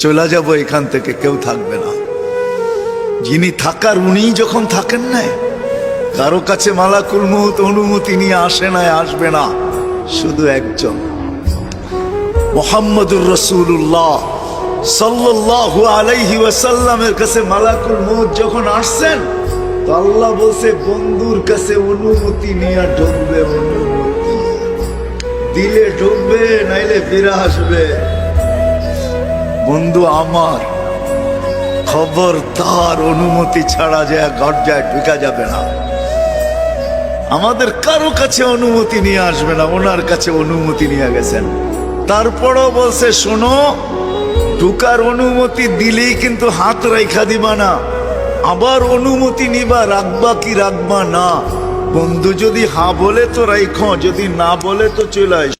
চলে যাব এখান থেকে, কেউ থাকবে না। যিনি থাকার উনিই যখন থাকেন না, কারো কাছে মালাকুল মউত অনুমতি নিয়ে আসে না, আসবে না। শুধু একজন মুহাম্মদুর রাসূলুল্লাহ সাল্লাল্লাহু আলাইহি ওয়াসাল্লামের কাছে মালাকুল মউত যখন আসছেন, তো আল্লাহ বলছে বন্ধুর কাছে অনুমতি নিয়ে ঢুকবে। অনুমতি দিলে ঢুকবে, নাইলে ফিরে আসবে। বন্ধু আমার, খবরদার অনুমতি ছাড়া যায় গর্জায় ঢুকা যাবে না। আমাদের কারো কাছে অনুমতি নিয়ে আসবে না, ওনার কাছে অনুমতি নিয়ে গেছেন। তারপরও বলছে শোনো, ঢুকার অনুমতি দিলেই কিন্তু হাত রাইখা দিবা না, আবার অনুমতি নিবা, রাখবা কি রাখবা না। বন্ধু যদি হ্যাঁ বলে তো রাইখো, যদি না বলে তো চলে আইস।